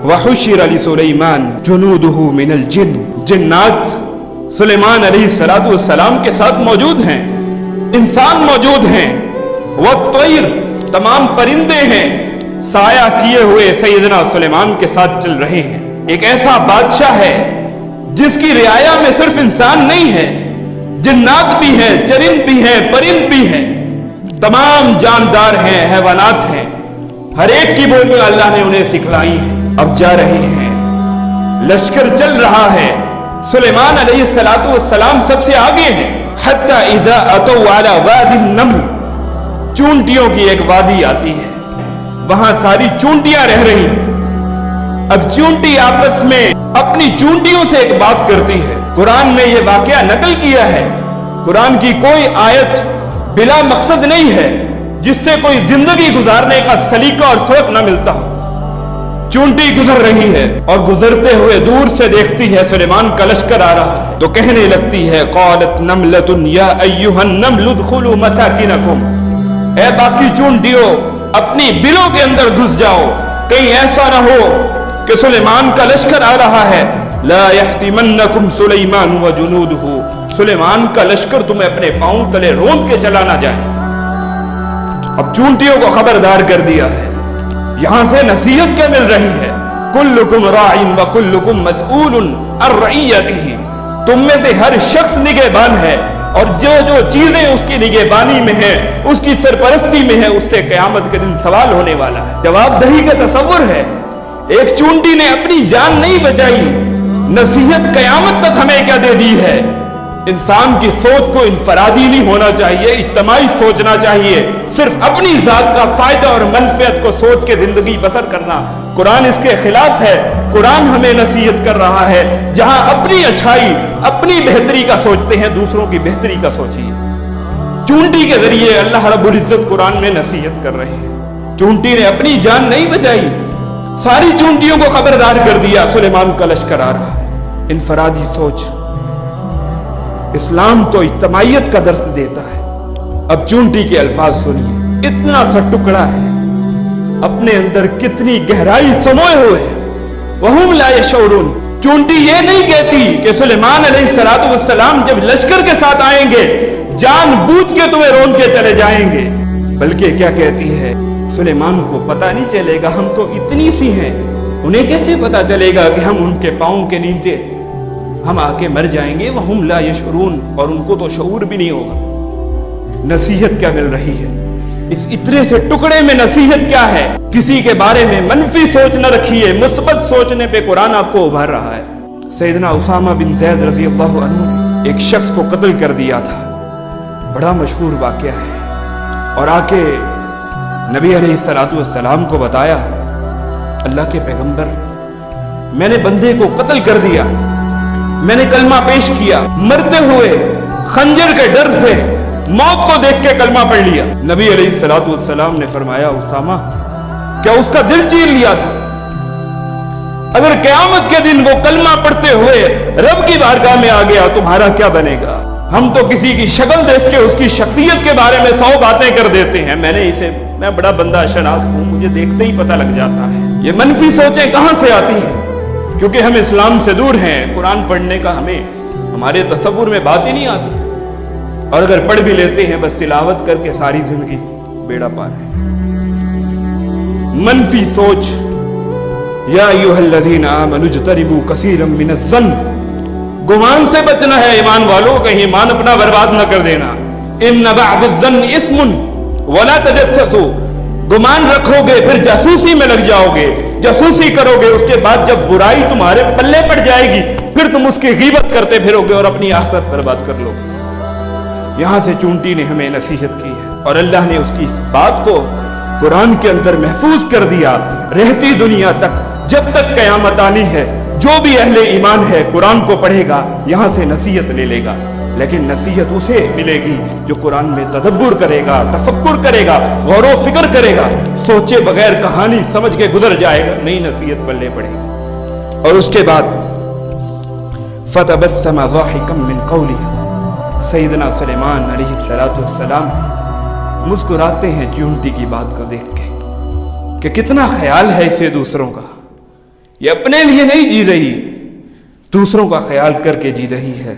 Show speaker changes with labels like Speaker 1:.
Speaker 1: वहुशिर अली सुलेमान जुनूदुहु मिनल जिन, जिन्नात सुलेमान अलैहिस्सलाम के साथ मौजूद हैं, इंसान मौजूद हैं, वत्तैर तमाम परिंदे हैं, साया किए हुए सैयदना सुलेमान के साथ चल रहे हैं। एक ऐसा बादशाह है जिसकी रियाया में सिर्फ इंसान नहीं है, जिन्नात भी है, चरिंद भी है, परिंद भी है, तमाम जानदार हैं, हैवानात हैं, हर एक की बोली अल्लाह ने उन्हें सिखलाई है। अब जा रहे हैं, लश्कर चल रहा है, सुलेमान अलैहिस्सलाम सबसे आगे हैं। हत्ता इज़ा अतौ अला वादिन नम्ल, चूंटियों की एक वादी आती है, वहां सारी चूंटियां रह रही हैं। अब चूंटी आपस में अपनी चूंटियों से एक बात करती है। कुरान में यह वाकया नकल किया है। कुरान की कोई आयत बिला मकसद नहीं है जिससे कोई जिंदगी गुजारने का सलीका और सबक न मिलता हो। चूंटी गुजर रही है और गुजरते हुए दूर से देखती है सुलेमान का लश्कर आ रहा है, तो कहने लगती है क़ालत नमलतुन या अय्युहन नम्लु उदखुलू मसाकिनकुम, ऐ बाकी चूंटियों अपनी बिलों के अंदर घुस जाओ, कहीं ऐसा ना हो कि सुलेमान का लश्कर आ रहा है। ला यहतिमन्नकुम सुलेमान व जुनूदुहु, सुलेमान का लश्कर तुम्हें अपने पांव तले रोंद के चला ना जाए। अब चूंटियों को खबरदार कर दिया है। यहां से नसीहत क्या मिल रही है? कुल्लुकुम राइन व कुल्लुकुम मसऊलुन अन रइयतिही, तुम में से हर शख्स निगहबान है और जो जो चीजें उसकी निगहबानी में है, उसकी सरपरस्ती में है, उससे क़यामत के दिन सवाल होने वाला है। जवाबदही का तसव्वुर है। एक चूंटी ने अपनी जान नहीं बचाई, नसीहत क़यामत तक हमें क्या दे दी है। इंसान की सोच को इनफरादी नहीं होना चाहिए, इज्तिमाई सोचना चाहिए। सिर्फ अपनी जात का फायदा और मनफियत को सोच के जिंदगी बसर करना, कुरान इसके खिलाफ है। कुरान हमें नसीहत कर रहा है, जहां अपनी अच्छाई अपनी बेहतरी का सोचते हैं, दूसरों की बेहतरी का सोचिए। चूंटी के जरिए अल्लाह रब्बुल इज्जत कुरान में नसीहत कर रहे हैं। चूंटी ने अपनी जान नहीं बचाई, सारी चूंटियों को खबरदार कर दिया सुलेमान का लश्कर आ रहा है। इनफरादी सोच, इस्लाम तो इज्तिमाइयत का दर्स देता है। अब चूंटी के अल्फाज सुनिए, इतना सा टुकड़ा है, अपने अंदर कितनी गहराई समाये हुए है। वहुम ला यशऊरून, चूंटी ये नहीं कहती कि सुलेमान अलैहिस्सलाम जब लश्कर के साथ आएंगे जानबूझ के तुम्हें रोन के चले जाएंगे, बल्कि क्या कहती है, सुलेमान को पता नहीं चलेगा, हम तो इतनी सी हैं, उन्हें कैसे पता चलेगा कि हम उनके पांव के नीचे हम आके मर जाएंगे। वहुम ला यशऊरून, और उनको तो शऊर भी नहीं होगा। नसीहत क्या मिल रही है इस इतने से टुकड़े में? नसीहत क्या है? किसी के बारे में मनफी सोच न रखिए, मुस्बत सोचने पे कुरान आपको उभार रहा है। सैयदना उसामा बिन ज़ैद रज़ियल्लाहु अन्हु एक शख्स को कत्ल कर दिया था, बड़ा मशहूर वाक़या है। और आके नबी अलैहिस्सलाम को बताया, अल्लाह के पैगंबर, मैंने बंदे को कत्ल कर दिया, मैंने कलमा पेश किया, मरते हुए खंजर के डर से मौत को देख के कलमा पढ़ लिया। नबी अलैहिस्सलाम ने फरमाया, उसामा क्या उसका दिल चीर लिया था? अगर क़यामत के दिन वो कलमा पढ़ते हुए रब की बारगाह में आ गया, तुम्हारा क्या बनेगा? हम तो किसी की शक्ल देख के उसकी शख्सियत के बारे में 100 बातें कर देते हैं। मैं बड़ा बंदा शनास हूं, मुझे देखते ही पता लग जाता है। ये मनफी सोचें कहां से आती हैं? क्योंकि हम इस्लाम से दूर हैं। कुरान पढ़ने का हमारे तसव्वुर में बात ही नहीं आती, और अगर पढ़ भी लेते हैं बस तिलावत करके सारी जिंदगी बेड़ा पार है। मनफी सोच, या अय्युहल्लज़ीना आमनू इज्तनिबू कसीरम मिनज़्ज़न्न, गुमान से बचना है ईमान वालों, कहीं ईमान अपना बर्बाद न कर देना। इन्न बअज़-ज़न्न इस्मुन वला तजस्ससू, गुमान रखोगे फिर जासूसी में लग जाओगे, जासूसी करोगे, उसके बाद जब बुराई तुम्हारे पल्ले पड़ जाएगी फिर तुम उसकी गीबत करते फिरोगे और अपनी आखिरत बर्बाद कर लो। यहां से चूंटी ने हमें नसीहत की है और अल्लाह ने उसकी इस बात को कुरान के अंदर महफूज कर दिया। रहती दुनिया तक, जब तक कयामत आनी है, जो भी अहले ईमान है कुरान को पढ़ेगा, यहां से नसीहत ले लेगा। लेकिन नसीहत उसे मिलेगी जो कुरान में तदब्बुर करेगा, तफक्कुर करेगा, गौर व फिक्र करेगा, सोचे बगैर कहानी समझ के गुजर जाएगा, नई नसीहत पढ़ने पड़ेगी। और उसके बाद फतबस्सम ज़ाहिकम मिन क़ौलिही, सैयदना सुलेमान अलैहिस्सलाम मुस्कुराते हैं चूंटी की बात को देख के कि कितना ख्याल है इसे दूसरों का, یہ اپنے لیے نہیں جی رہی، دوسروں کا خیال کر کے جی رہی ہے۔